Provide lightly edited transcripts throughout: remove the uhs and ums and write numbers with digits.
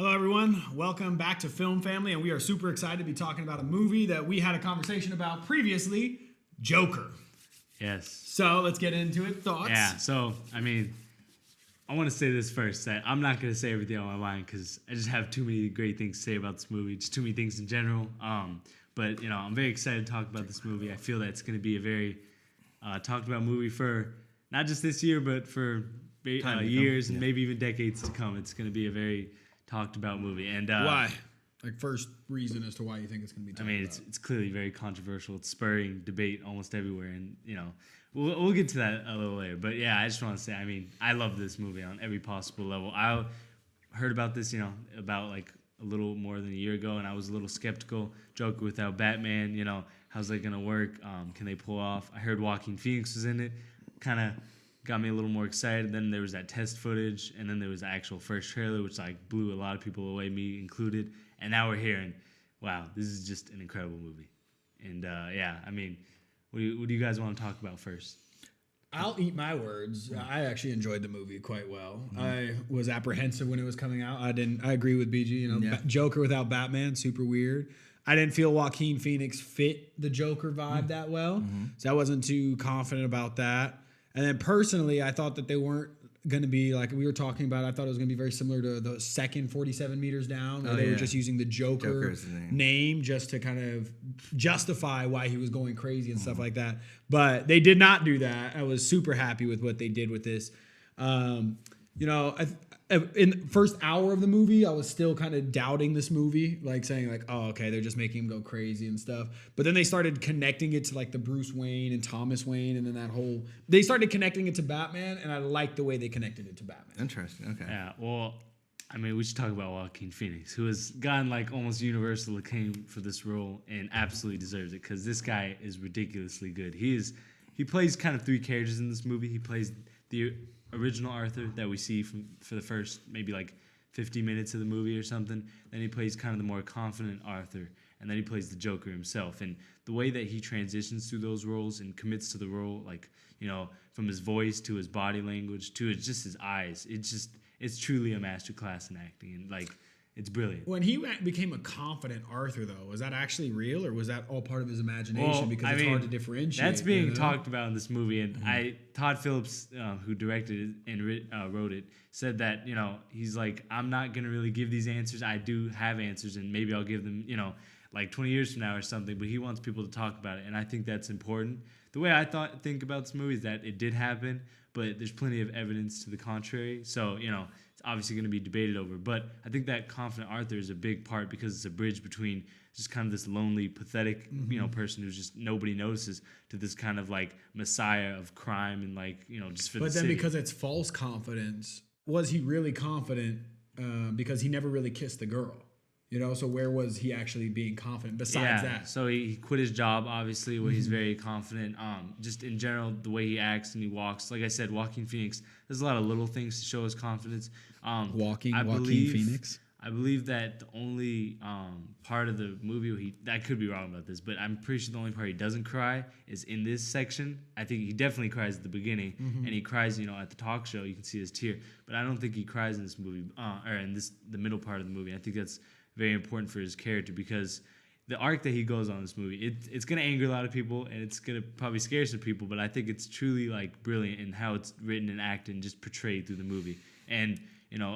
Hello, everyone. Welcome back to Film Family, and we are super excited to be talking about a movie that we had a conversation about previously, Joker. Yes. So let's get into it. Thoughts? Yeah. So I want to say this first, that I'm not going to say everything on my mind because I just have too many great things to say about this movie. Just too many things in general. But I'm very excited to talk about this movie. I feel that it's going to be a very talked about movie for not just this year, but for years and maybe even decades to come. It's going to be a very talked about movie. And why? Like, first reason as to why you think it's going to be talked about. It's clearly very controversial. It's spurring debate almost everywhere, and we'll get to that a little later. But yeah, I just want to say, I love this movie on every possible level. I heard about this, about like a little more than a year ago, and I was a little skeptical. Joker without Batman, how's that gonna work? Can they pull off? I heard Joaquin Phoenix was in it, kind of got me a little more excited. Then there was that test footage, and then there was the actual first trailer, which like blew a lot of people away, me included. And now we're here, and wow, this is just an incredible movie. And what do you guys want to talk about first? I'll eat my words. I actually enjoyed the movie quite well. I was apprehensive when it was coming out. I agree with BG. Joker without Batman, super weird. I didn't feel Joaquin Phoenix fit the Joker vibe that well, so I wasn't too confident about that. And then personally, I thought that they weren't going to be like we were talking about. I thought it was going to be very similar to the second 47 Meters Down, where they were just using the Joker's name just to kind of justify why he was going crazy and stuff like that. But they did not do that. I was super happy with what they did with this. In the first hour of the movie, I was still kind of doubting this movie, like saying like, oh, okay, they're just making him go crazy and stuff. But then they started connecting it to like the Bruce Wayne and Thomas Wayne, and then they started connecting it to Batman, and I liked the way they connected it to Batman. Interesting. Okay. Yeah. Well, we should talk about Joaquin Phoenix, who has gotten like almost universal acclaim for this role and absolutely deserves it because this guy is ridiculously good. He plays kind of three characters in this movie. He plays the original Arthur that we see for the first maybe like 50 minutes of the movie or something. Then he plays kind of the more confident Arthur, and then he plays the Joker himself. And the way that he transitions through those roles and commits to the role, like from his voice to his body language to just his eyes, it's truly a masterclass in acting, and like it's brilliant. When he became a confident Arthur, though, was that actually real, or was that all part of his imagination? Because it's hard to differentiate. That's being talked about in this movie, and Todd Phillips, who directed it and wrote it, said that he's like, I'm not gonna really give these answers. I do have answers, and maybe I'll give them like 20 years from now or something. But he wants people to talk about it, and I think that's important. The way I think about this movie is that it did happen, but there's plenty of evidence to the contrary. So it's obviously going to be debated over. But I think that confident Arthur is a big part because it's a bridge between just kind of this lonely, pathetic, person who's just nobody notices to this kind of like messiah of crime and like just for the city. But then because it's false confidence, was he really confident? Because he never really kissed the girl. So where was he actually being confident besides that? So he quit his job, obviously, where he's very confident. Just in general, the way he acts and he walks. Like I said, Joaquin Phoenix, there's a lot of little things to show his confidence. Joaquin Phoenix? I believe that the only part of the movie where I could be wrong about this, but I'm pretty sure the only part he doesn't cry is in this section. I think he definitely cries at the beginning, and he cries, at the talk show. You can see his tear. But I don't think he cries in this movie, or in the middle part of the movie. I think that's very important for his character because the arc that he goes on in this movie, it's going to anger a lot of people and it's going to probably scare some people, but I think it's truly like brilliant in how it's written and acted and just portrayed through the movie. And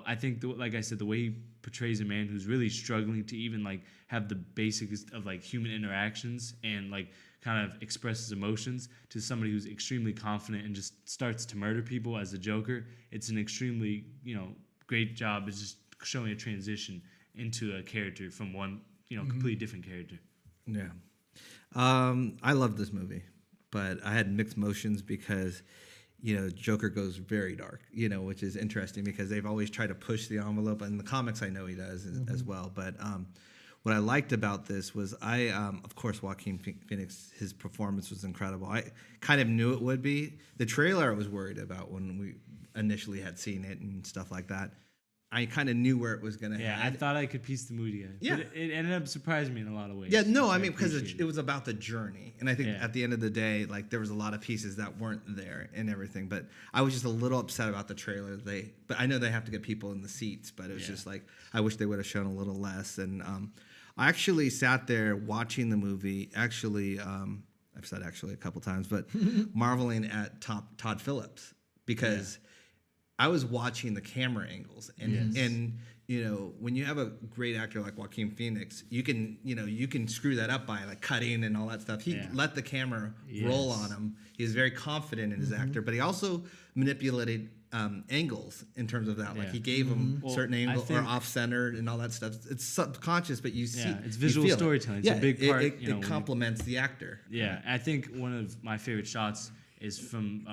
I think like I said, the way he portrays a man who's really struggling to even like have the basics of like human interactions and like kind of expresses emotions to somebody who's extremely confident and just starts to murder people as a Joker. It's an extremely great job. It's just showing a transition into a character from one, completely different character. Yeah. I love this movie, but I had mixed emotions because, Joker goes very dark, which is interesting because they've always tried to push the envelope. And in the comics, I know he does as well. But what I liked about this was of course, Joaquin Phoenix, his performance was incredible. I kind of knew it would be. The trailer I was worried about when we initially had seen it and stuff like that. I kind of knew where it was gonna Yeah, head. I thought I could piece the movie together. Yeah. But it ended up surprising me in a lot of ways. Yeah, no, which I mean because appreciated. it was about the journey, and I think Yeah. at the end of the day, like there was a lot of pieces that weren't there and everything. But I was just a little upset about the trailer. But I know they have to get people in the seats, but it was just like I wish they would have shown a little less. And I actually sat there watching the movie. Actually, I've said actually a couple times, but marveling at Todd Phillips because I was watching the camera angles and you know, when you have a great actor like Joaquin Phoenix, you can screw that up by like cutting and all that stuff. He let the camera roll on him. He was very confident in his actor, but he also manipulated angles in terms of that. Like he gave him certain angles or off-centered and all that stuff. It's subconscious, but you see. It's visual storytelling. It's a big part. It complements the actor. Yeah, I think one of my favorite shots is from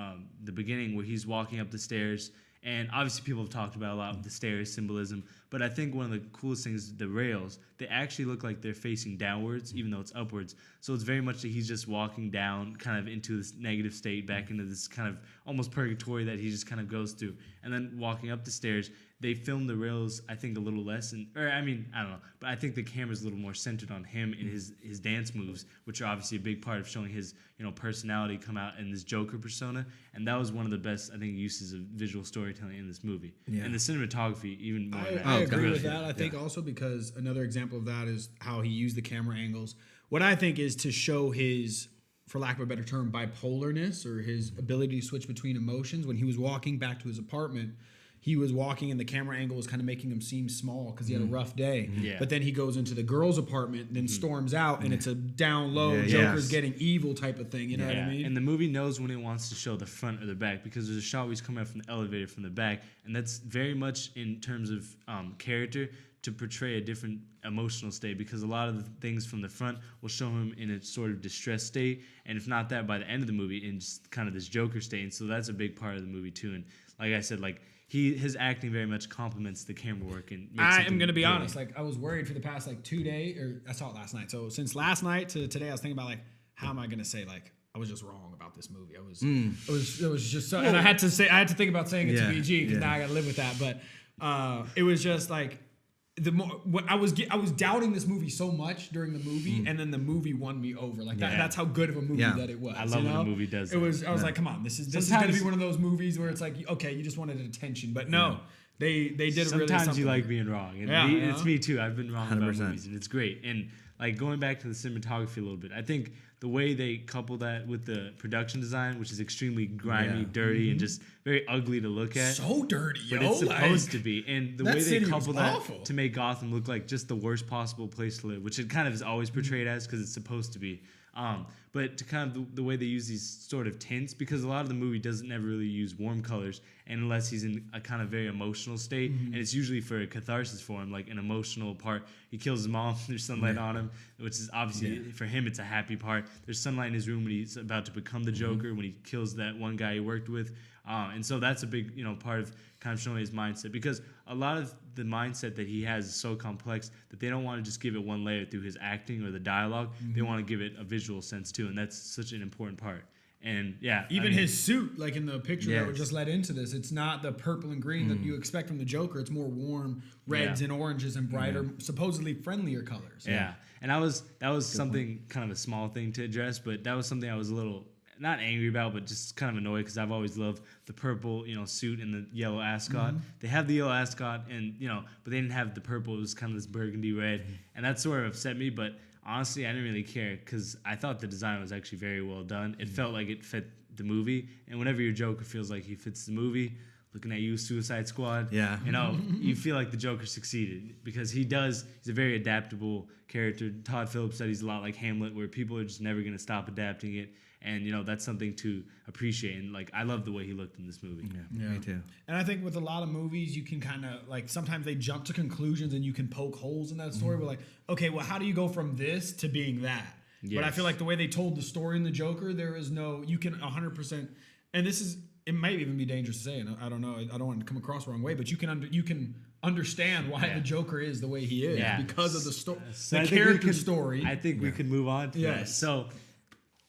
the beginning where he's walking up the stairs. And obviously people have talked about a lot of the stairs symbolism, but I think one of the coolest things, the rails, they actually look like they're facing downwards, even though it's upwards. So it's very much that he's just walking down kind of into this negative state, back into this kind of almost purgatory that he just kind of goes through. And then walking up the stairs, they filmed the rails, I think, a little less. I don't know. But I think the camera's a little more centered on him and his dance moves, which are obviously a big part of showing his personality come out in this Joker persona. And that was one of the best, I think, uses of visual storytelling in this movie. Yeah. And the cinematography, even more. I agree with that. I think also because another example of that is how he used the camera angles. What I think is to show his, for lack of a better term, bipolarness or his ability to switch between emotions. When he was walking back to his apartment, he was walking and the camera angle was kind of making him seem small because he had a rough day. Yeah. But then he goes into the girl's apartment and then storms out and it's a down low, Joker's getting evil type of thing. You know what I mean? And the movie knows when it wants to show the front or the back because there's a shot where he's coming up from the elevator from the back. And that's very much in terms of character to portray a different emotional state because a lot of the things from the front will show him in a sort of distressed state. And if not that, by the end of the movie, in just kind of this Joker state. And so that's a big part of the movie too. And like I said, his acting very much complements the camera work and makes I am going to be honest. Like I was worried for the past 2 days, or I saw it last night. So since last night to today, I was thinking about how am I going to say I was just wrong about this movie. It was just so, and I had to think about saying it to BG because now I got to live with that. But it was just I was doubting this movie so much during the movie, and then the movie won me over. That's how good of a movie that it was. I love when a movie does. I was like, come on, this is going to be one of those movies where it's like, okay, you just wanted attention, but no, they did really something. Sometimes you like being wrong, and it's me too. I've been wrong 100%. About movies, and it's great. And going back to the cinematography a little bit, I think the way they couple that with the production design, which is extremely grimy, dirty, and just very ugly to look at. So dirty, but it's supposed to be. And the way they couple that to make Gotham look like just the worst possible place to live, which it kind of is always portrayed as because it's supposed to be. But to kind of the way they use these sort of tints, because a lot of the movie doesn't ever really use warm colors, and unless he's in a kind of very emotional state, and it's usually for a catharsis for him, like an emotional part. He kills his mom, there's sunlight on him, which is obviously, for him, it's a happy part. There's sunlight in his room when he's about to become the Joker, when he kills that one guy he worked with. And so that's a big, part of kind of showing his mindset, because a lot of the mindset that he has is so complex that they don't want to just give it one layer through his acting or the dialogue. They want to give it a visual sense too, and that's such an important part. And even his suit, like in the picture that was just led into this, it's not the purple and green that you expect from the Joker. It's more warm reds and oranges and brighter, supposedly friendlier colors. Yeah. And that was something kind of a small thing to address, but that was something I was a little not angry about, but just kind of annoyed because I've always loved the purple, suit and the yellow ascot. They have the yellow ascot, and but they didn't have the purple. It was kind of this burgundy red, and that sort of upset me. But honestly, I didn't really care because I thought the design was actually very well done. It felt like it fit the movie, and whenever your Joker feels like he fits the movie, looking at you, Suicide Squad, you feel like the Joker succeeded because he's a very adaptable character. Todd Phillips said he's a lot like Hamlet, where people are just never going to stop adapting it. And, that's something to appreciate. And, I love the way he looked in this movie. Yeah, me too. And I think with a lot of movies, you can kind of, sometimes they jump to conclusions and you can poke holes in that story. We're okay, well, how do you go from this to being that? Yes. But I feel like the way they told the story in the Joker, you can 100%, and it might even be dangerous to say, and I don't know, I don't want to come across the wrong way, but you can understand why the Joker is the way he is because of the story, the character story. I think we could move on to that. So,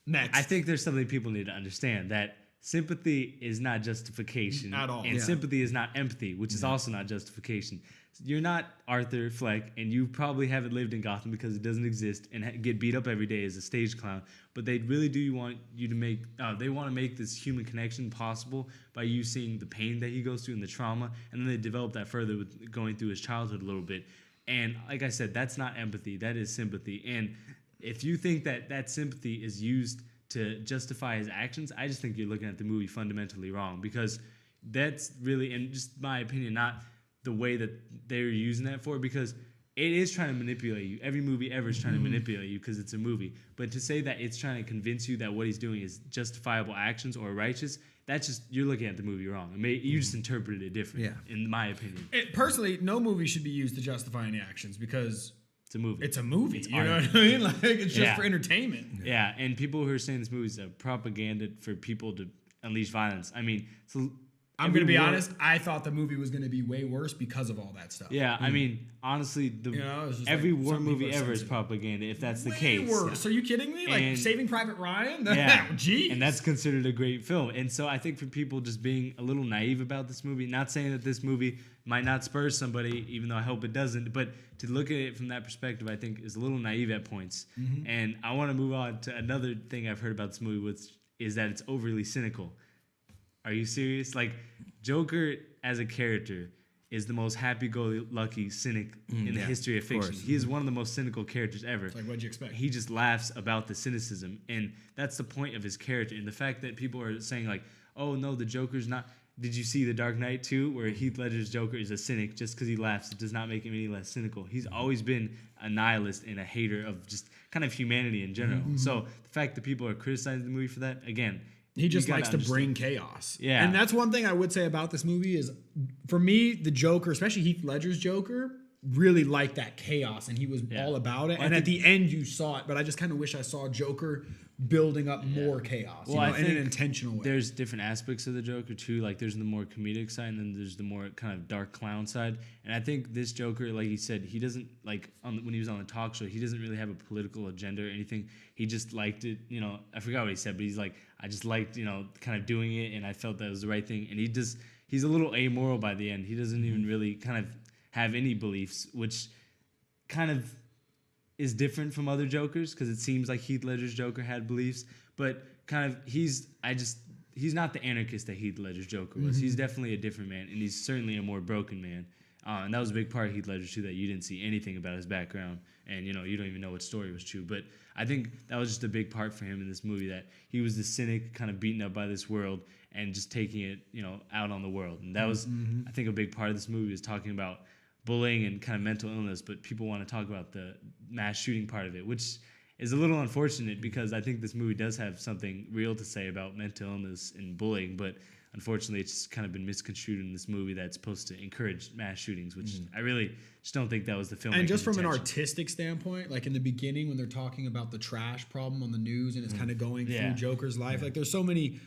next. I think there's something people need to understand, that sympathy is not justification At all. and sympathy is not empathy, which is also not justification. You're not Arthur Fleck, and you probably haven't lived in Gotham because it doesn't exist and get beat up every day as a stage clown. But they really do want you to make. They want to make this human connection possible by you seeing the pain that he goes through and the trauma, and then they develop that further with going through his childhood a little bit. And like I said, that's not empathy. That is sympathy. And if you think that that sympathy is used to justify his actions, I just think you're looking at the movie fundamentally wrong, because that's really, in just my opinion, not the way that they're using that for, because it is trying to manipulate you. Every movie ever is trying to manipulate you because it's a movie. But to say that it's trying to convince you that what he's doing is justifiable actions or righteous, that's just, you're looking at the movie wrong. You just interpreted it different, in my opinion. Personally, no movie should be used to justify any actions because it's a movie. It's a movie. It's you art. know what I mean? Like, it's just for entertainment. Yeah, and people who are saying this movie is a propaganda for people to unleash violence. I mean, so I'm going to be honest. I thought the movie was going to be way worse because of all that stuff. Yeah, I mean, honestly, every war movie ever is propaganda, if that's the case. Way worse. Are you kidding me? Like Saving Private Ryan? Yeah. Jeez. And that's considered a great film. And so I think for people just being a little naive about this movie, not saying that this movie might not spur somebody, even though I hope it doesn't, but to look at it from that perspective, I think is a little naive at points. And I want to move on to another thing I've heard about this movie, which is that it's overly cynical. Are you serious? Like, Joker as a character is the most happy-go-lucky cynic in the history of fiction. He is one of the most cynical characters ever. It's like, what'd you expect? He just laughs about the cynicism, and that's the point of his character. And the fact that people are saying, like, oh, no, the Joker's not... Did you see The Dark Knight 2, where Heath Ledger's Joker is a cynic just because he laughs? It does not make him any less cynical. He's always been a nihilist and a hater of just kind of humanity in general. So the fact that people are criticizing the movie for that, again... He just likes to bring chaos. Yeah. And that's one thing I would say about this movie is, for me, the Joker, especially Heath Ledger's Joker, really liked that chaos, and he was all about it. Well, and at the end, you saw it, but I just kind of wish I saw Joker building up more chaos, well, in an intentional way. There's different aspects of the Joker, too. Like, there's the more comedic side, and then there's the more kind of dark clown side. And I think this Joker, like he said, he doesn't, like, when he was on the talk show, he doesn't really have a political agenda or anything. He just liked it, I forgot what he said, but he's like, I just liked, kind of doing it, and I felt that was the right thing. And he's a little amoral by the end. He doesn't even really kind of have any beliefs, which kind of is different from other Jokers, because it seems like Heath Ledger's Joker had beliefs, but kind of he's not the anarchist that Heath Ledger's Joker was. He's definitely a different man, and he's certainly a more broken man. And that was a big part of Heath Ledger too, that you didn't see anything about his background, and you don't even know what story was true. But I think that was just a big part for him in this movie, that he was the cynic, kind of beaten up by this world and just taking it, out on the world. And that was, I think, a big part of this movie, is talking about bullying and kind of mental illness. But people want to talk about the mass shooting part of it, which is a little unfortunate, because I think this movie does have something real to say about mental illness and bullying, but unfortunately it's just kind of been misconstrued in this movie that's supposed to encourage mass shootings, which I really just don't think that was the film. And just from an artistic standpoint, like in the beginning when they're talking about the trash problem on the news, and it's kind of going through Joker's life, like there's so many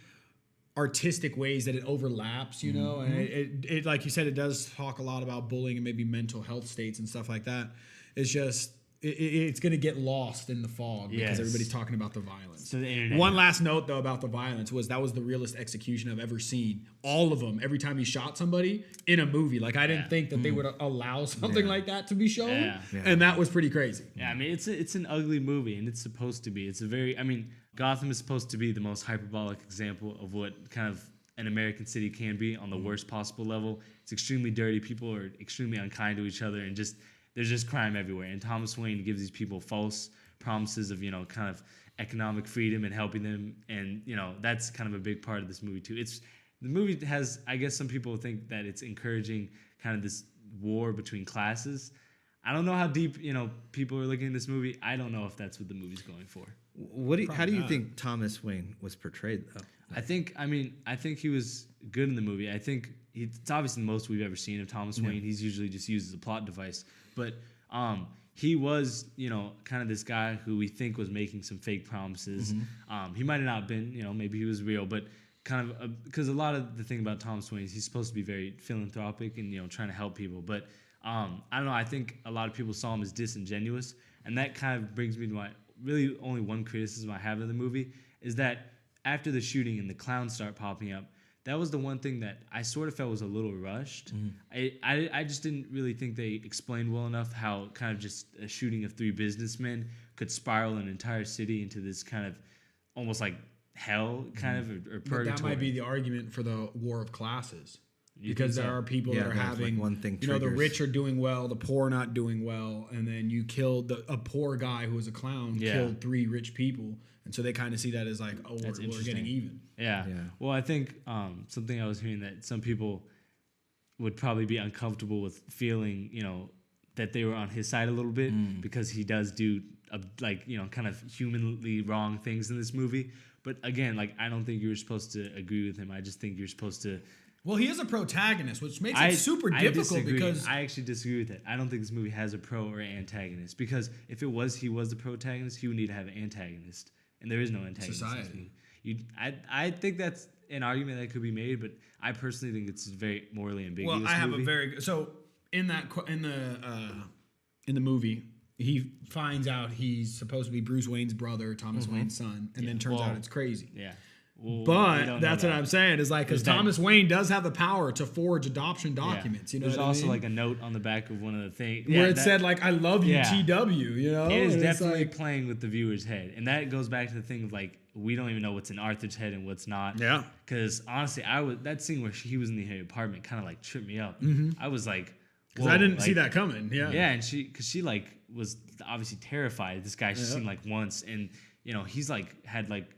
artistic ways that it overlaps, and it like you said, it does talk a lot about bullying and maybe mental health states and stuff like that. It's just it's going to get lost in the fog because everybody's talking about the violence. So the internet. One last note though about the violence was that was the realest execution I've ever seen. All of them, every time he shot somebody in a movie. Like I didn't think that they would allow something like that to be shown, and that was pretty crazy. Yeah, I mean it's an ugly movie, and it's supposed to be. It's a very, Gotham is supposed to be the most hyperbolic example of what kind of an American city can be on the worst possible level. It's extremely dirty. People are extremely unkind to each other, and there's just crime everywhere. And Thomas Wayne gives these people false promises of, kind of economic freedom and helping them. And, that's kind of a big part of this movie too. The movie has, I guess some people think that it's encouraging kind of this war between classes. I don't know how deep, people are looking at this movie. I don't know if that's what the movie's going for. How do you think Thomas Wayne was portrayed though? I think he was good in the movie. I think it's obviously the most we've ever seen of Thomas Wayne. He's usually just used as a plot device. But he was, kind of this guy who we think was making some fake promises. He might have not been, maybe he was real, but kind of because a lot of the thing about Thomas Wayne is he's supposed to be very philanthropic and, trying to help people. But I don't know. I think a lot of people saw him as disingenuous. And that kind of brings me to my really only one criticism I have of the movie is that after the shooting and the clowns start popping up, that was the one thing that I sort of felt was a little rushed. I just didn't really think they explained well enough how kind of just a shooting of 3 businessmen could spiral an entire city into this kind of almost like hell kind of or purgatory. But that might be the argument for the war of classes. You Because think there so? are people that are having, like one thing you know, the triggers. rich are doing well, the poor are not doing well, and then you killed a poor guy who was a clown, killed 3 rich people, and so they kind of see that as like, oh, we're getting even. Yeah. Well, I think something I was hearing that some people would probably be uncomfortable with feeling, you know, that they were on his side a little bit because he does do like, you know, kind of humanly wrong things in this movie. But again, like, I don't think you were supposed to agree with him. I just think you're supposed to. Well, he is a protagonist, which makes it super difficult because I actually disagree with it. I don't think this movie has a pro or antagonist because if he was the protagonist, he would need to have an antagonist, and there is no antagonist. Society. I think that's an argument that could be made, but I personally think it's very morally ambiguous. Well, I have movie. a very good. So in the movie, he finds out he's supposed to be Bruce Wayne's brother, Thomas Wayne's son, and then turns out it's crazy. Yeah. Well, but that's what I'm saying is like because Thomas Wayne does have the power to forge adoption documents. You know, there's what also I mean? like a note on the back of one of the things where it said like "I love you, TW." You know, it is and definitely playing with the viewer's head, and that goes back to the thing of like we don't even know what's in Arthur's head and what's not. Yeah. Because honestly, that scene where he was in the apartment kind of like tripped me up. I was like, because I didn't see that coming. Yeah. Yeah, and she like was obviously terrified. This guy she's seen like once, and you know he's like had like.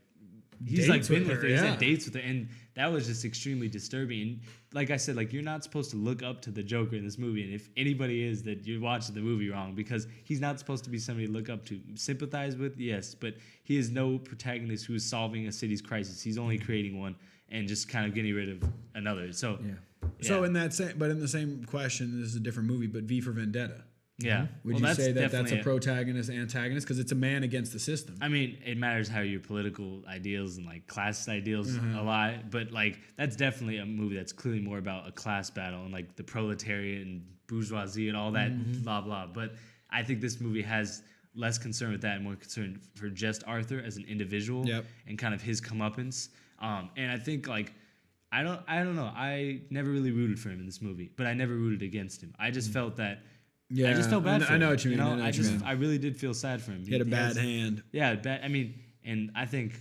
He's like been with her. He's had dates with her, and that was just extremely disturbing. And like I said, like you're not supposed to look up to the Joker in this movie, and if anybody is, that you're watching the movie wrong because he's not supposed to be somebody to look up to, sympathize with, yes, but he is no protagonist who is solving a city's crisis. He's only creating one and just kind of getting rid of another. So So in that same, but in the same question, this is a different movie, but V for Vendetta. Yeah. Would you say that that's a protagonist, antagonist? Because it's a man against the system. I mean, it matters how your political ideals and like class ideals a lot, but like that's definitely a movie that's clearly more about a class battle and like the proletariat and bourgeoisie and all that blah blah. But I think this movie has less concern with that and more concern for just Arthur as an individual and kind of his comeuppance. And I think like I don't know. I never really rooted for him in this movie, but I never rooted against him. I just felt that. Yeah, I just felt bad for him. I know what you mean. I really did feel sad for him. He had a bad hand. Yeah, bad. I mean, and I think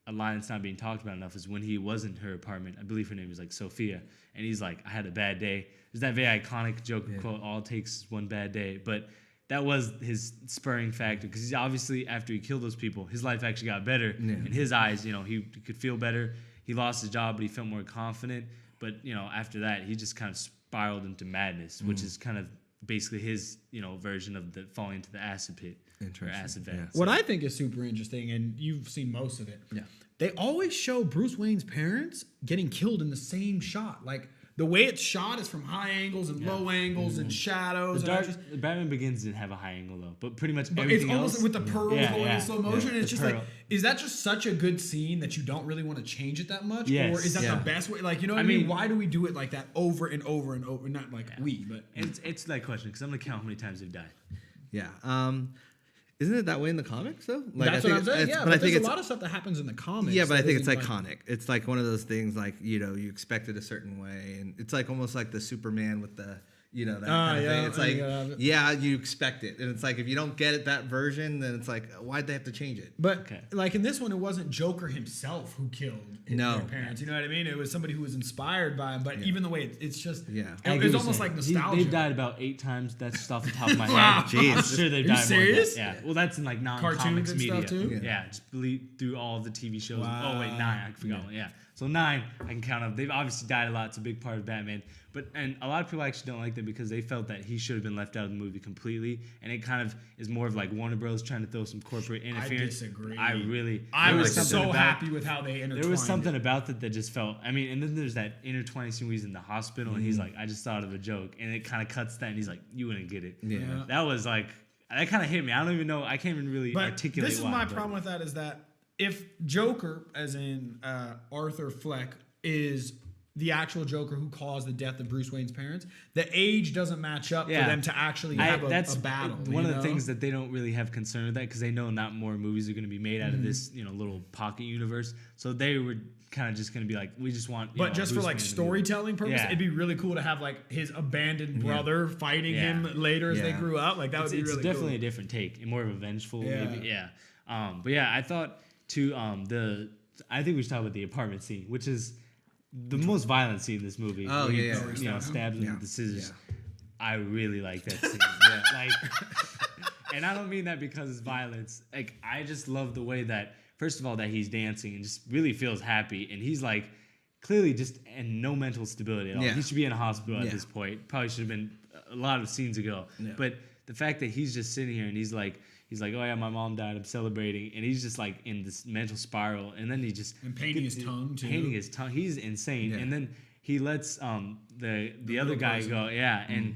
a line that's not being talked about enough is when he was in her apartment. I believe her name was like Sophia, and he's like, "I had a bad day." There's that very iconic Joker quote, "All it takes is one bad day," but that was his spurring factor because he's obviously after he killed those people, his life actually got better in his eyes. You know, he could feel better. He lost his job, but he felt more confident. But you know, after that, he just kind of spiraled into madness, which is kind of basically his, you know, version of the falling into the acid pit or acid vat. Yeah. So. What I think is super interesting, and you've seen most of it. Yeah. They always show Bruce Wayne's parents getting killed in the same shot. Like the way it's shot is from high angles and low angles and shadows. Batman Begins didn't have a high angle though, but pretty much But everything it's almost else with the pearls going in slow motion. And it's just pearl. like, is that just such a good scene that you don't really want to change it that much? Yes. Or is that the best way? Like, you know what I mean? Why do we do it like that over and over and over? Not like we, but it's that question because I'm gonna count how many times they've died. Yeah. Isn't it that way in the comics though? Like, that's what I'm saying. Yeah, but there's a lot of stuff that happens in the comics. Yeah, but I think it's iconic. It's like one of those things like, you know, you expect it a certain way, and it's like almost like the Superman with the, you know, that kind of thing. It's like, you expect it, and it's like if you don't get it that version, then it's like, why'd they have to change it? But like in this one, it wasn't Joker himself who killed their parents. You know what I mean? It was somebody who was inspired by him. But even the way it's just, it's almost like nostalgia. They've died about 8 times. That's just off the top of my Wow. head. Jeez. I'm sure they've died more. Serious? Yeah. Well, that's in like non-comics cartoons and media. Stuff too? Yeah. Just through all of the TV shows. Wow. Oh wait, 9. I forgot one. Yeah. So 9, I can count them. They've obviously died a lot. It's a big part of Batman. And a lot of people actually don't like that because they felt that he should have been left out of the movie completely. And it kind of is more of like Warner Bros. Trying to throw some corporate interference. I disagree. I was so happy with how they intertwined. There was something about that just felt. I mean, and then there's that intertwining scene where he's in the hospital and he's like, "I just thought of a joke," and it kind of cuts that, and he's like, "You wouldn't get it." Yeah. That was like that kind of hit me. I don't even know. I can't even really articulate. This is my problem with that is that if Joker, as in Arthur Fleck, is the actual Joker who caused the death of Bruce Wayne's parents, the age doesn't match up for them to actually have a battle. One of the things that they don't really have concern with that because they know not more movies are going to be made out of this, little pocket universe. So they were kind of just going to be like, we just want. But just for like storytelling purpose, it'd be really cool to have like his abandoned brother fighting him later as they grew up. Like that would be really cool. It's definitely a different take and more of a vengeful, maybe. Yeah. But yeah, I thought too. I think we should talk about the apartment scene, which is the most violent scene in this movie. Oh yeah, stabs him with the scissors. Yeah. I really like that scene. And I don't mean that because it's violence. Like I just love the way that, first of all, that he's dancing and just really feels happy, and he's like clearly just in no mental stability at all. He should be in a hospital at this point. Probably should have been a lot of scenes ago. Yeah. But the fact that he's just sitting here and he's like, oh yeah, my mom died, I'm celebrating, and he's just like in this mental spiral, and then he just painting his tongue too. He's insane, and then he lets the other guy go, and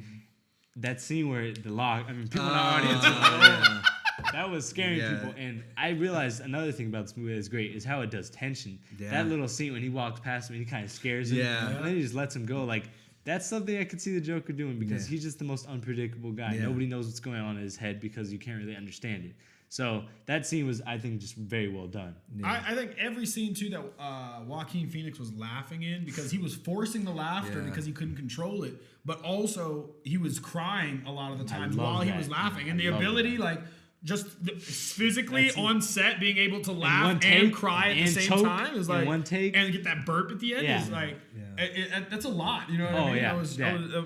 that scene where the lock, I mean, people in our audience, that was scaring people, and I realized another thing about this movie that's great is how it does tension. That little scene when he walks past him and he kind of scares him, and then he just lets him go, like. That's something I could see the Joker doing because he's just the most unpredictable guy. Yeah. Nobody knows what's going on in his head because you can't really understand it. So that scene was, I think, just very well done. Yeah. I think every scene, too, that Joaquin Phoenix was laughing in because he was forcing the laughter because he couldn't control it. But also, he was crying a lot of the time while he was laughing. And the ability, just physically on set, being able to laugh and cry at the same time is like, one take, and get that burp at the end is like, that's a lot. You know what I mean? I was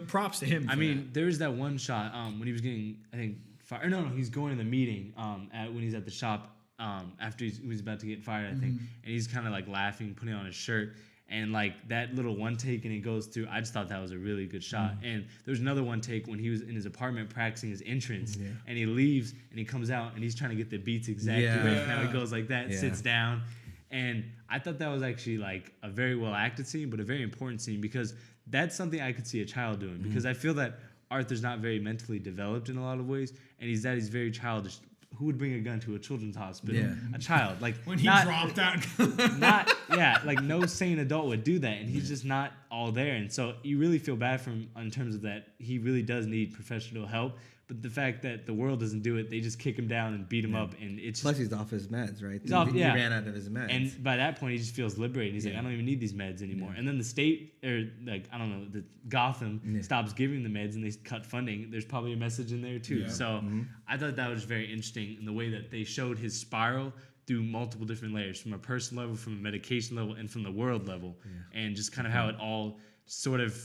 props to him. I mean, there was that one shot when he was getting, I think, fired. No, he's going to the meeting when he's at the shop after he was about to get fired, I think, and he's kind of like laughing, putting on his shirt. And like that little one take and he goes through, I just thought that was a really good shot. And there's another one take when he was in his apartment practicing his entrance and he leaves and he comes out and he's trying to get the beats exactly right. Now he goes like that, sits down. And I thought that was actually like a very well acted scene, but a very important scene because that's something I could see a child doing because I feel that Arthur's not very mentally developed in a lot of ways and he's very childish. Who would bring a gun to a children's hospital? Yeah. A child. Like when he dropped that like no sane adult would do that, and he's just not all there. And so you really feel bad for him in terms of that he really does need professional help. But the fact that the world doesn't do it, they just kick him down and beat him up, and it's plus he's off his meds, right? He ran out of his meds, and by that point he just feels liberated. He's like, I don't even need these meds anymore. And then the state, or like I don't know, the Gotham stops giving the meds and they cut funding. There's probably a message in there too. Yeah. So I thought that was very interesting in the way that they showed his spiral through multiple different layers, from a personal level, from a medication level, and from the world level, and just kind of how it all sort of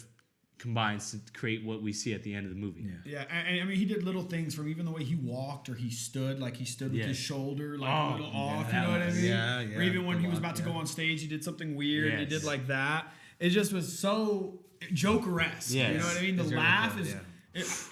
combines to create what we see at the end of the movie. Yeah, and I mean, he did little things from even the way he walked or he stood with his shoulder like a little off, you know what I mean? Yeah. Or even when he was about to go on stage, he did something weird. He did like that. It just was so Joker-esque. You know what I mean? The laugh is...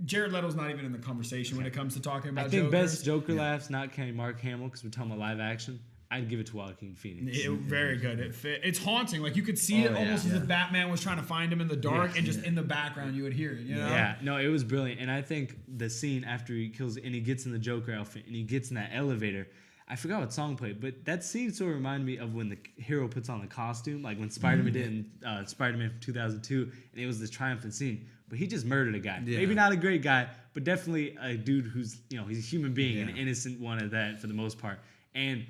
Jared Leto's not even in the conversation when it comes to talking about Joker. I think best Joker laughs, not counting Mark Hamill, because we're talking about live action. I'd give it to Joaquin Phoenix. Very good. It's haunting. Like you could see it almost as if Batman was trying to find him in the dark, and just in the background you would hear it. You know? Yeah, no, it was brilliant. And I think the scene after he kills and he gets in the Joker outfit and he gets in that elevator. I forgot what song played, but that scene sort of reminded me of when the hero puts on the costume, like when Spider-Man did in Spider-Man from 2002, and it was this triumphant scene. But he just murdered a guy. Maybe not a great guy, but definitely a dude who's, he's a human being, an innocent one of that for the most part. And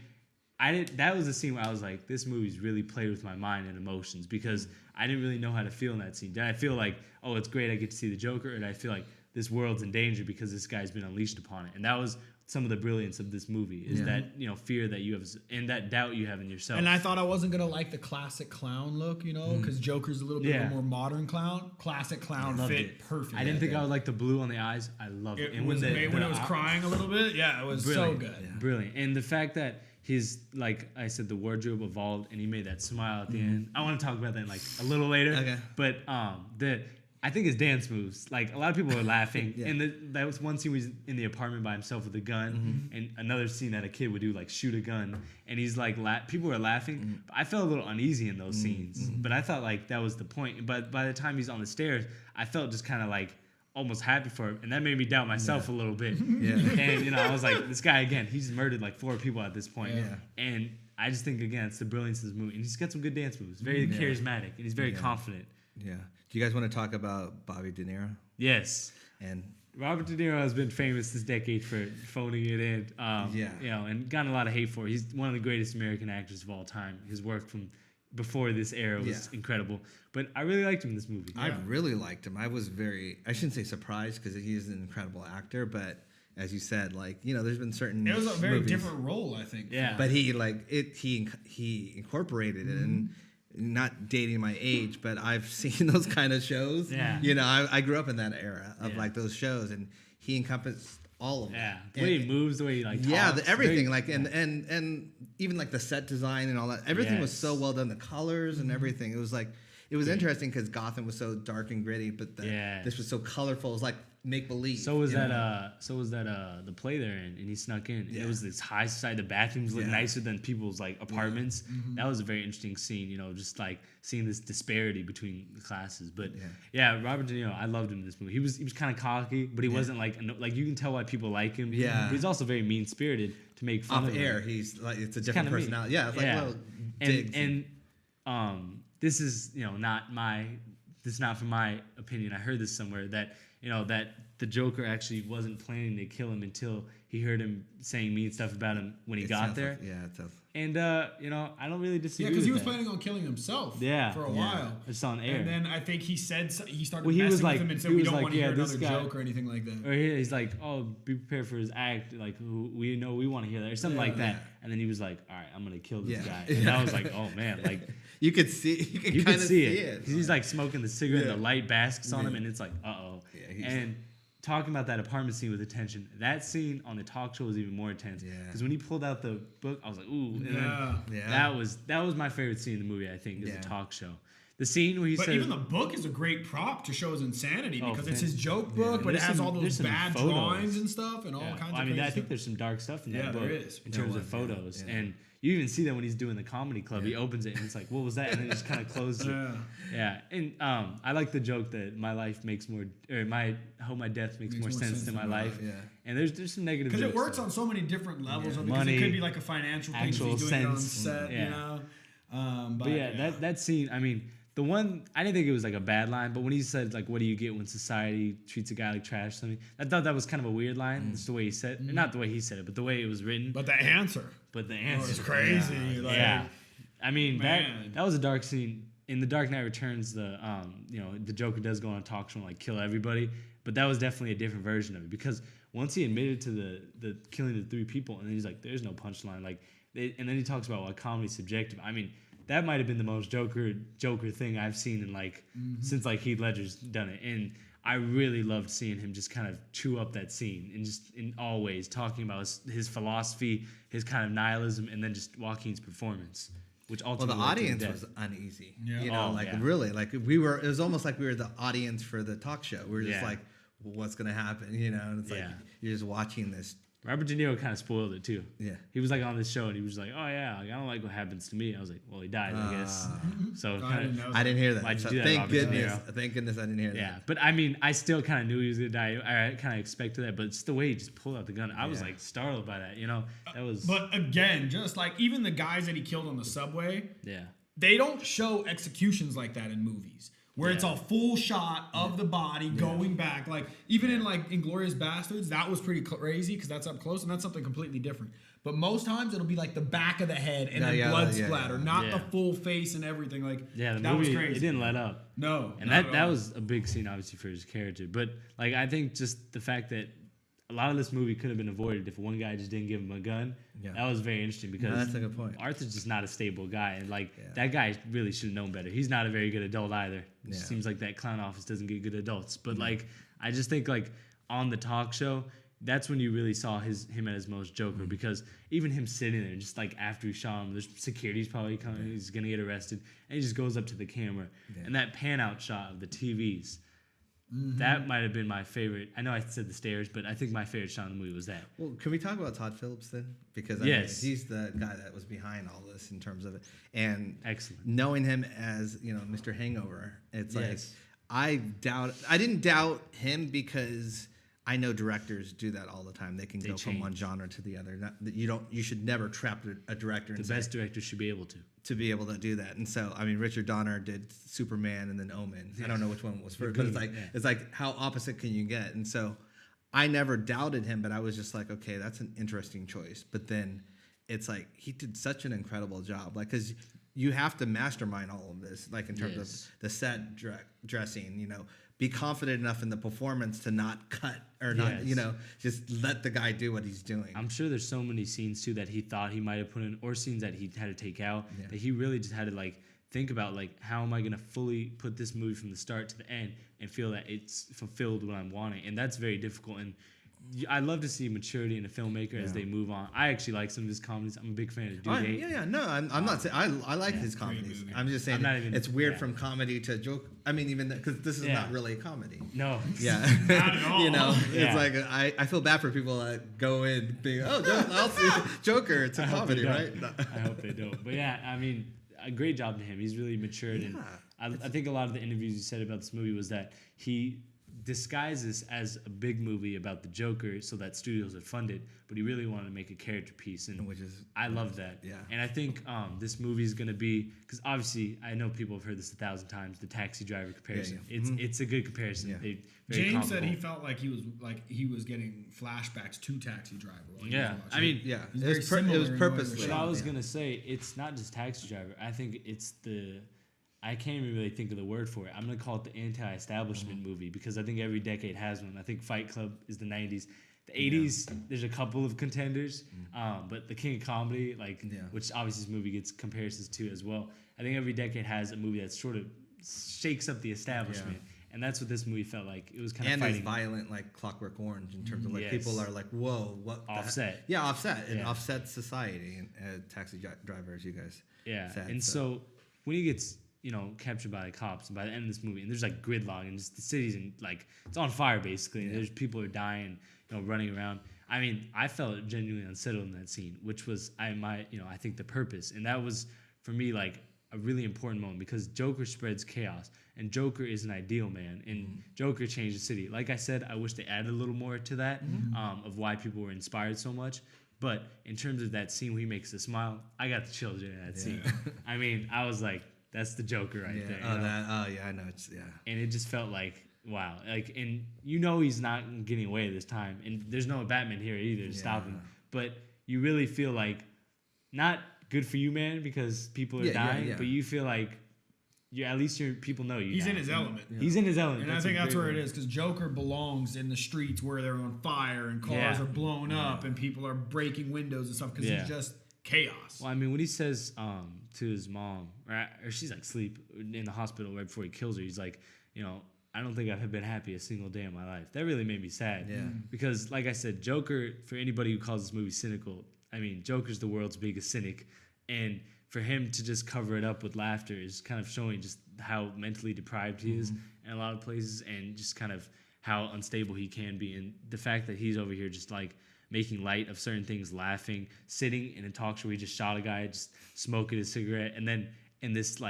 that was a scene where I was like, this movie's really played with my mind and emotions because I didn't really know how to feel in that scene. Did I feel like, oh, it's great I get to see the Joker? Or did I feel like this world's in danger because this guy's been unleashed upon it? And that was some of the brilliance of this movie is that, fear that you have and that doubt you have in yourself. And I thought I wasn't going to like the classic clown look, because Joker's a little bit of a more modern clown. Classic clown fit perfect. I didn't think I would like the blue on the eyes. I loved it. And when it was crying a little bit, it was brilliant. So good. Yeah. Brilliant. And the fact that his, like I said, the wardrobe evolved and he made that smile at the end. I want to talk about that like a little later. Okay. But I think his dance moves, like a lot of people were laughing, and that was one scene where he's in the apartment by himself with a gun, and another scene that a kid would do, like shoot a gun, and he's like, people were laughing, but I felt a little uneasy in those scenes, but I thought like that was the point. But by the time he's on the stairs, I felt just kind of like almost happy for him, and that made me doubt myself a little bit. And I was like, this guy again, he's murdered like 4 people at this point, and I just think, again, it's the brilliance of this movie. And he's got some good dance moves. Very charismatic. And he's very confident. Yeah. Do you guys want to talk about Bobby De Niro? Yes. And Robert De Niro has been famous this decade for phoning it in. You know, and gotten a lot of hate for it. He's one of the greatest American actors of all time. His work from before this era was incredible. But I really liked him in this movie. I really liked him. I was I shouldn't say surprised because he is an incredible actor, but as you said, like, you know, there's been certain It was a very movies, different role, I think. Yeah. but he incorporated it, and not dating my age, but I've seen those kind of shows. Yeah. You know, I grew up in that era of like those shows, and he encompassed all of them. Yeah. The way he moves, the way he like talks. Yeah, everything like and even like the set design and all that. Everything was so well done. The colors and everything. It was like interesting because Gotham was so dark and gritty, but this was so colorful. It was like make believe. So was that the play there, and he snuck in. Yeah. It was this high side. The bathrooms looked nicer than people's like apartments. Yeah. Mm-hmm. That was a very interesting scene. You know, just like seeing this disparity between the classes. But Robert De Niro, I loved him in this movie. He was kind of cocky, but he wasn't like you can tell why people like him. Yeah, but he's also very mean spirited to make fun of air. him. He's like it's a different personality. Yeah, it's like little digs. And this is this is not from my opinion. I heard this somewhere that that the Joker actually wasn't planning to kill him until he heard him saying mean stuff about him when he got there. It's tough. And I don't really disagree. Yeah, because he was planning on killing himself. For a while. It's on air. And then I think he said he started he messing was like, with him and said we don't want to hear another guy, joke or anything like that. Or he's like, oh, be prepared for his act. Like we know we want to hear that or something like that. And then he was like, all right, I'm gonna kill this guy. And I was like, oh man, like you could see, you could see it. Because he's like smoking the cigarette, and the light basks on him, and it's like, and talking about that apartment scene with attention, that scene on the talk show was even more intense. Because when he pulled out the book, I was like, ooh. And that was my favorite scene in the movie, I think, is the talk show. The scene where he says... But even the book is a great prop to show his insanity because it's his joke book, but it has all those bad drawings and stuff and all kinds of crazy I think there's some dark stuff in that book. There is. In terms of photos. And you even see that when he's doing the comedy club. He opens it and it's like, what was that? And then he just kind of closes it. Yeah. And I like the joke that my life makes more... Or I hope my death makes more sense than my life. And there's some negative jokes. Because it works on so many different levels. Because it could be like a financial thing. Actual he's doing sense. It on set, you know? But that scene, I mean... The one, I didn't think it was like a bad line, but when he said like, what do you get when society treats a guy like trash or something, I thought that was kind of a weird line. It's the way he said it. Not the way he said it, but the way it was written. But the answer. Was crazy. I mean, that was a dark scene. In The Dark Knight Returns, the Joker does go on a talk show and like kill everybody, but that was definitely a different version of it because once he admitted to the killing the 3 people, and then he's like, there's no punchline, and then he talks about why comedy's subjective. I mean, that might have been the most Joker thing I've seen in since like Heath Ledger's done it, and I really loved seeing him just kind of chew up that scene and just in all ways talking about his philosophy, his kind of nihilism, and then just Joaquin's performance, which ultimately the audience was uneasy. Yeah. You know, really, like it was almost like we were the audience for the talk show. We were just like, well, what's gonna happen? You know, and it's like you're just watching this. Robert De Niro kind of spoiled it too. Yeah, he was like on this show and he was like, "Oh yeah, like, I don't like what happens to me." I was like, "Well, he died, I guess." So I didn't hear that. Why'd you So do that, thank Robert goodness. De Niro? Thank goodness I didn't hear that. Yeah, but I mean, I still kind of knew he was gonna die. I kind of expected that, but it's the way he just pulled out the gun. I was like startled by that. You know, that was. But again, just like even the guys that he killed on the subway. Yeah. They don't show executions like that in movies. Where it's a full shot of the body going back. Like, even in, like, Inglourious Bastards, that was pretty crazy because that's up close and that's something completely different. But most times it'll be, like, the back of the head and then blood splatter, not the full face and everything. Like, the that movie, was crazy. It didn't let up. No. And that was a big scene, obviously, for his character. But, like, I think just the fact that a lot of this movie could have been avoided if one guy just didn't give him a gun. Yeah. That was very interesting because that's a good point. Arthur's just not a stable guy. And, like, that guy really should have known better. He's not a very good adult either. It seems like that clown office doesn't get good adults. But, like, I just think, like, on the talk show, that's when you really saw him at his most Joker because even him sitting there, just, like, after he shot him, there's security's probably coming. He's going to get arrested. And he just goes up to the camera. And that pan-out shot of the TVs, that might have been my favorite. I know I said the stairs, but I think my favorite shot in the movie was that. Well, can we talk about Todd Phillips then? Because I mean, he's the guy that was behind all this in terms of it. And excellent. Knowing him as, Mr. Hangover, it's like I didn't doubt him because I know directors do that all the time. They can go from one genre to the other. You should never trap a director. The best director should be able to be able to do that. And so, I mean, Richard Donner did Superman and then Omen. I don't know which one was first, but it's like how opposite can you get? And so I never doubted him, but I was just like, okay, that's an interesting choice. But then it's like he did such an incredible job, like, because you have to mastermind all of this, like in terms of the set dressing, be confident enough in the performance to not cut or not, just let the guy do what he's doing. I'm sure there's so many scenes too that he thought he might have put in, or scenes that he had to take out, that he really just had to like think about, like, how am I going to fully put this movie from the start to the end and feel that it's fulfilled what I'm wanting. And that's very difficult. And I love to see maturity in a filmmaker as they move on. I actually like some of his comedies. I'm a big fan of Due Date. No, I'm not saying I like his comedies. I'm just saying it's weird from comedy to joke. I mean, even because this is not really a comedy. No. Yeah. Not at all. It's like I feel bad for people that go in being, I'll see Joker. It's a comedy, right? I hope they don't. But yeah, I mean, a great job to him. He's really matured, and I think a lot of the interviews you said about this movie was that he disguised this as a big movie about the Joker so that studios would fund it, but he really wanted to make a character piece, and I love that. Yeah. And I think this movie is going to be, because obviously I know people have heard this 1,000 times, the Taxi Driver comparison. It's a good comparison. Yeah. James said he felt like he was getting flashbacks to Taxi Driver. I mean, it was purposely. But I was gonna say, it's not just Taxi Driver. I think it's I can't even really think of the word for it. I'm gonna call it the anti-establishment movie, because I think every decade has one. I think Fight Club is the 90s. The 80s, there's a couple of contenders, but the King of Comedy, which obviously this movie gets comparisons to as well. I think every decade has a movie that sort of shakes up the establishment. Yeah. And that's what this movie felt like. It was kind of fighting. And it's violent, like Clockwork Orange, in terms of like people are like, "Whoa, what?" Offset. Yeah, offset. It offsets society and Taxi Driver, as you guys said. And so when he gets captured by the cops, and by the end of this movie, and there's like gridlock, and just the city's it's on fire basically, and there's people are dying, running around. I mean, I felt genuinely unsettled in that scene, which was I think the purpose, and that was for me like a really important moment, because Joker spreads chaos, and Joker is an ideal man, and Joker changed the city. Like I said, I wish they added a little more to that, of why people were inspired so much. But in terms of that scene where he makes the smile, I got the chills in that scene. I mean, I was like, that's the Joker right there. I know. And it just felt like, wow. Like, and he's not getting away this time. And there's no Batman here either to stop him. But you really feel like, not good for you, man, because people are dying, but you feel like at least people know you. He's in his element. He's in his element. And I think that's where it is, because Joker belongs in the streets where they're on fire and cars are blown up and people are breaking windows and stuff, because he's just chaos. Well, I mean, when he says to his mom, or she's like asleep in the hospital right before he kills her, he's like, I don't think I've been happy a single day in my life. That really made me sad. Yeah. Because, like I said, Joker, for anybody who calls this movie cynical, I mean, Joker's the world's biggest cynic. And for him to just cover it up with laughter is kind of showing just how mentally deprived he is in a lot of places, and just kind of how unstable he can be. And the fact that he's over here just like making light of certain things, laughing, sitting in a talk show where he just shot a guy, just smoking a cigarette, and then in this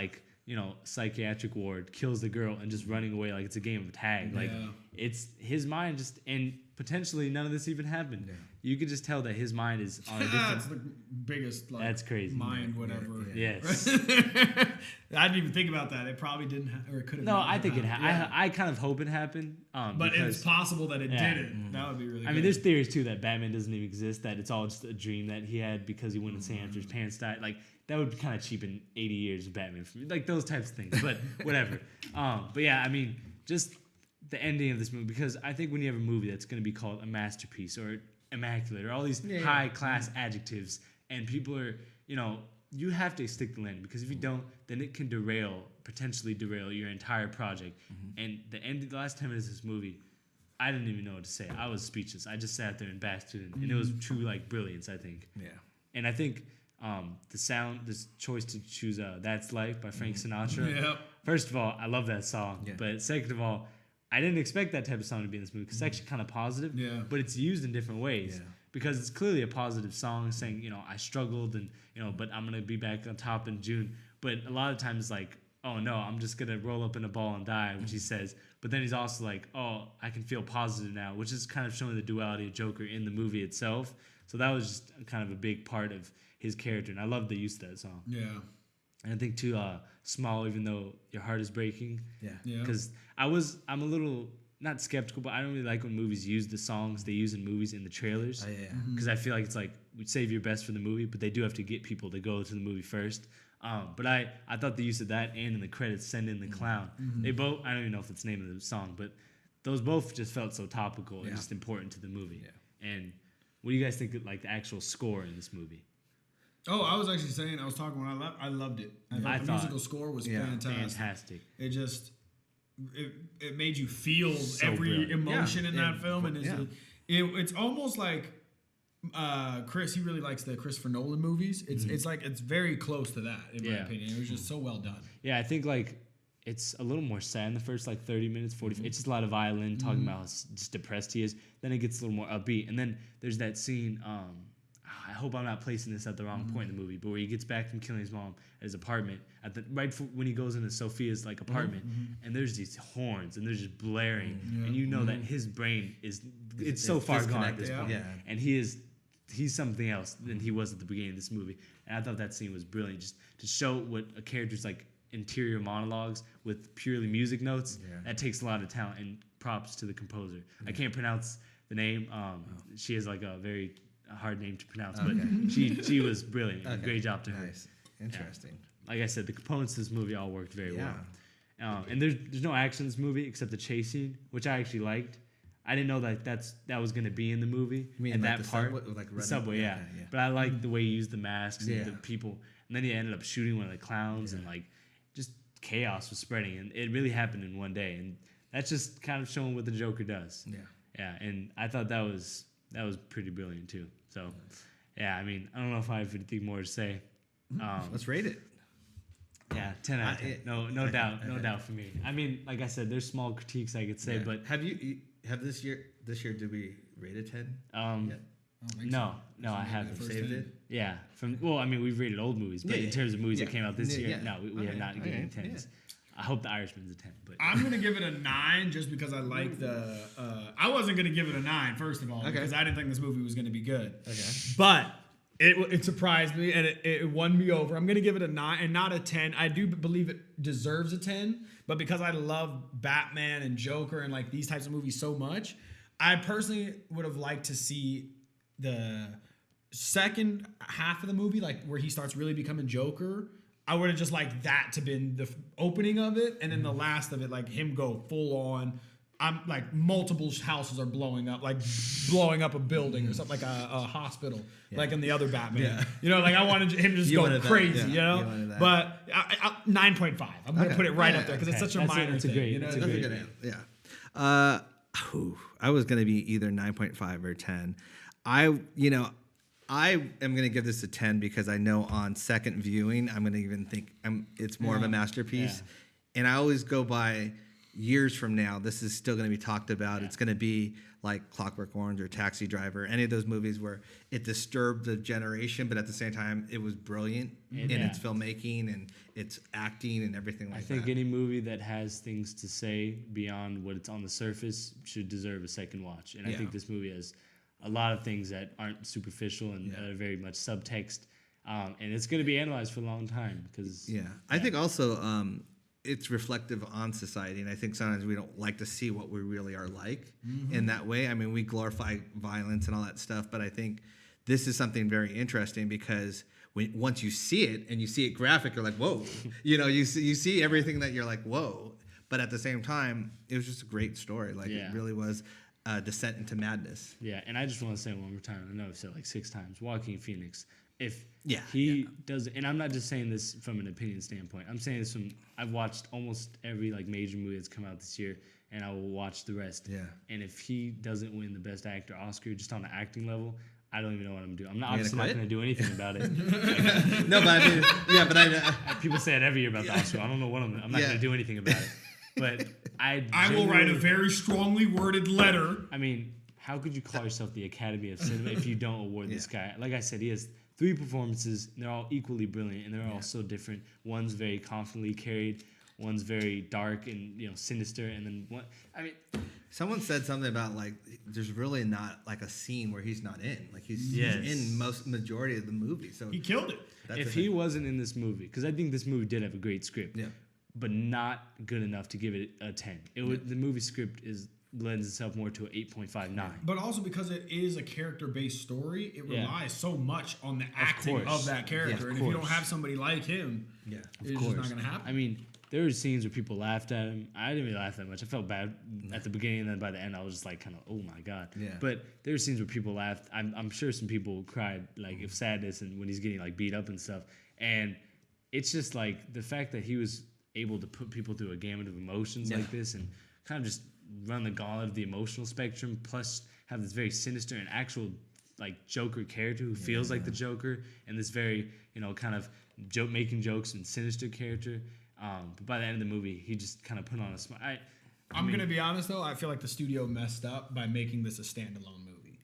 psychiatric ward kills the girl and just running away like it's a game of tag. Like it's his mind just, and potentially none of this even happened. Yeah. You could just tell that his mind is on a different. That's the biggest. That's crazy. Mind, whatever. Yeah. Yes. I didn't even think about that. It probably didn't, or it could have. No, I think it happened. I kind of hope it happened. But it's possible that it didn't. That would be really. I mean, there's theories too that Batman doesn't even exist. That it's all just a dream that he had because he went insane after his parents died. Like that would kind of cheapen 80 years of Batman for me. Like those types of things. But whatever. But yeah, I mean, just the ending of this movie, because I think when you have a movie that's going to be called a masterpiece or immaculate or all these high class adjectives, and people are, you have to stick the landing, because if you don't, then it can potentially derail your entire project. And the last 10 minutes of this movie, I didn't even know what to say. I was speechless. I just sat there and basked in it, and it was true brilliance, I think. Yeah. And I think this choice to choose "That's Life" by Frank Sinatra. Yeah. First of all, I love that song, but second of all, I didn't expect that type of song to be in this movie, because it's actually kind of positive, but it's used in different ways, because it's clearly a positive song saying, I struggled and, but I'm going to be back on top in June. But a lot of times, oh no, I'm just gonna roll up in a ball and die, which he says. But then he's also like, oh, I can feel positive now, which is kind of showing the duality of Joker in the movie itself. So that was just kind of a big part of his character, and I love the use of that song. Yeah. And I think too, Small, even though your heart is breaking. Yeah. Because I'm a little not skeptical, but I don't really like when movies use the songs they use in movies in the trailers. Oh, yeah. Because I feel like it's like we save your best for the movie, but they do have to get people to go to the movie first. But I thought the use of that and in the credits, Send in the Clown. They both, I don't even know if it's the name of the song, but those both just felt so topical and just important to the movie. Yeah. And what do you guys think of like the actual score in this movie? Oh, I was actually saying, I was talking when I loved it. I thought the musical score was fantastic. It just, it made you feel So every brilliant. emotion in that film. And it's it's almost like, Chris, he really likes the Christopher Nolan movies. It's like, it's very close to that, in my opinion. It was just so well done. Yeah, I think like it's a little more sad in the first like 30 minutes, 40. It's just a lot of violin talking about how just depressed he is. Then it gets a little more upbeat. And then there's that scene, I hope I'm not placing this at the wrong point in the movie, but where he gets back from killing his mom at his apartment right before, when he goes into Sophia's like apartment, and there's these horns and they're just blaring, and you know that his brain it's so far gone at this point, and he's something else than he was at the beginning of this movie. And I thought that scene was brilliant, just to show what a character's like interior monologues with purely music notes. That takes a lot of talent, and props to the composer. I can't pronounce the name. She has like a very hard name to pronounce, but she was brilliant. Great job to her. Nice. Interesting. Yeah. Like I said, the components of this movie all worked very well. And there's no action in this movie except the chase scene, which I actually liked. I didn't know that was going to be in the movie. You mean and like that the part, subway, like the subway, yeah. But I liked the way he used the masks and the people, and then he ended up shooting one of the clowns, and like just chaos was spreading, and it really happened in one day, and that's just kind of showing what the Joker does. Yeah, and I thought that was pretty brilliant too. So, yeah, I mean, I don't know if I have anything more to say. Let's rate it. Yeah, 10 out of 10. No doubt for me. I mean, like I said, there's small critiques I could say, but have this year did we rate a 10? No, I haven't. Saved it? Yeah, we've rated old movies, but in terms of movies that came out this year, no, we have not given 10s. I hope the Irishman's a 10, but I'm gonna give it a 9 just because I like the. I wasn't gonna give it a 9 first of all because I didn't think this movie was gonna be good. But it surprised me and it won me over. I'm gonna give it a 9 and not a 10. I do believe it deserves a 10, but because I love Batman and Joker and like these types of movies so much, I personally would have liked to see the second half of the movie, like where he starts really becoming Joker. I would have just liked that to been the opening of it, and then the last of it, like him go full on. I'm like multiple houses are blowing up a building or something, like a hospital, like in the other Batman. You know, like I wanted him to just go crazy. You know, but 9.5. I'm gonna put it right up there because it's such a minor thing. That's a great answer. Yeah. I was gonna be either 9.5 or 10. I am going to give this a 10 because I know on second viewing, I'm going to even think it's more of a masterpiece. And I always go by years from now, this is still going to be talked about. It's going to be like Clockwork Orange or Taxi Driver, any of those movies where it disturbed the generation, but at the same time, it was brilliant in its filmmaking and its acting and everything like that. I think any movie that has things to say beyond what it's on the surface should deserve a second watch. And I think this movie has a lot of things that aren't superficial and are very much subtext, and it's going to be analyzed for a long time because. I think also it's reflective on society, and I think sometimes we don't like to see what we really are like in that way. I mean, we glorify violence and all that stuff, but I think this is something very interesting because once you see it and you see it graphic, you're like, whoa, you see everything that you're like, whoa, but at the same time, it was just a great story. Like it really was. Descent into madness. Yeah, and I just want to say one more time. I know I've said it like 6 times. Joaquin Phoenix. If he does, and I'm not just saying this from an opinion standpoint. I'm saying this from I've watched almost every like major movie that's come out this year, and I will watch the rest. Yeah. And if he doesn't win the Best Actor Oscar just on the acting level, I don't even know what I'm doing. I'm obviously not going to do anything about it. No, but I mean, people say it every year about the Oscar. I don't know what I'm not going to do anything about it. But I will write a very strongly worded letter. I mean, how could you call yourself the Academy of Cinema if you don't award this guy? Like I said, he has three performances, and they're all equally brilliant, and they're all so different. One's very confidently carried, one's very dark and sinister, and then one. I mean, someone said something about like there's really not like a scene where he's not in. Like he's in majority of the movie. So he killed it. If he wasn't in this movie, because I think this movie did have a great script, but not good enough to give it a 10. The movie script lends itself more to an 8.59. But also because it is a character-based story, it relies so much on the acting of that character. And if you don't have somebody like him, it's just not going to happen. I mean, there were scenes where people laughed at him. I didn't really laugh that much. I felt bad at the beginning, and then by the end, I was just like, kind of, oh my god. Yeah. But there were scenes where people laughed. I'm sure some people cried like of sadness and when he's getting like beat up and stuff. And it's just like the fact that he was able to put people through a gamut of emotions like this and kind of just run the gauntlet of the emotional spectrum, plus have this very sinister and actual like Joker character who feels like the Joker, and this very kind of making jokes and sinister character. But by the end of the movie, he just kind of put on a smile. I'm going to be honest, though. I feel like the studio messed up by making this a standalone movie.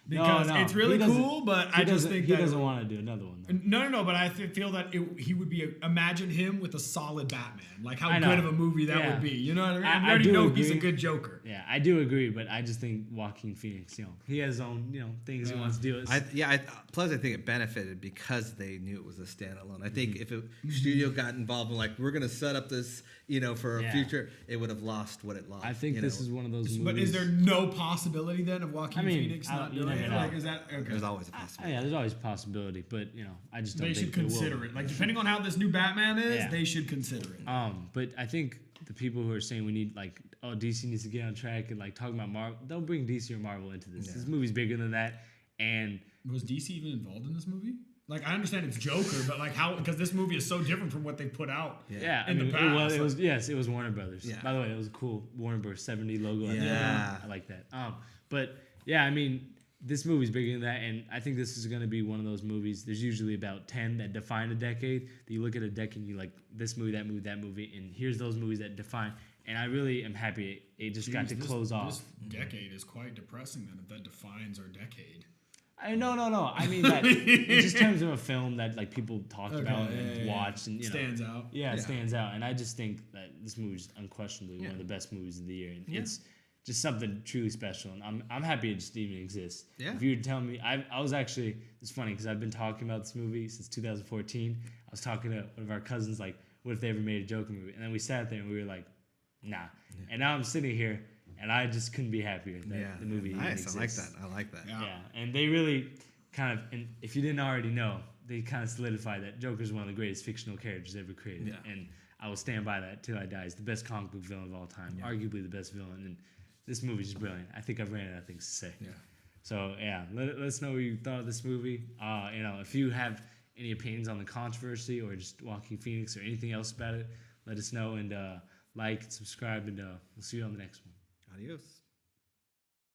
Because it's really cool, but I just think he doesn't want to do another one. Though. No. But I feel that he would be. Imagine him with a solid Batman. Like how good of a movie that would be. You know what I mean? I already know he's a good Joker. Yeah, I do agree, but I just think Joaquin Phoenix, he has his own, things he wants to do. Plus, I think it benefited because they knew it was a standalone. I think if a studio got involved in like we're going to set up this, for a future, it would have lost what it lost. I think this is one of those movies. But is there no possibility then of Joaquin Phoenix not doing it? Like, is that okay? There's always a possibility. There's always a possibility, but I just don't think they should consider it. Like depending on how this new Batman is, they should consider it. But I think the people who are saying we need DC needs to get on track and like talking about Marvel, don't bring DC or Marvel into this. This movie's bigger than that. And was DC even involved in this movie? Like I understand it's Joker, but like how? Because this movie is so different from what they put out. In the past. It was Warner Brothers. Yeah. By the way, it was a cool Warner Bros. 70 logo. I like that. But yeah, I mean, this movie's bigger than that, and I think this is going to be one of those movies. There's usually about 10 that define a decade. That you look at a decade, and you like this movie, that movie, that movie, and here's those movies that define. And I really am happy it just got to close off. This decade is quite depressing then if that defines our decade. No. I mean that in just terms of a film that like people talked about and watched and stands out. Yeah, it stands out. And I just think that this movie is unquestionably one of the best movies of the year. And it's just something truly special. And I'm happy it just even exists. Yeah. If you were telling me, I was actually, it's funny because I've been talking about this movie since 2014. I was talking to one of our cousins like, what if they ever made a Joker movie? And then we sat there and we were like, nah. Yeah. And now I'm sitting here. And I just couldn't be happier that the movie exists. I like that. Yeah. And they really kind of, and if you didn't already know, they kind of solidified that Joker's one of the greatest fictional characters ever created. Yeah. And I will stand by that till I die. He's the best comic book villain of all time, arguably the best villain. And this movie's just brilliant. I think I've ran out of things to say. Yeah. So, let us know what you thought of this movie. If you have any opinions on the controversy or just Joaquin Phoenix or anything else about it, let us know and like and subscribe, and we'll see you on the next one. Adios.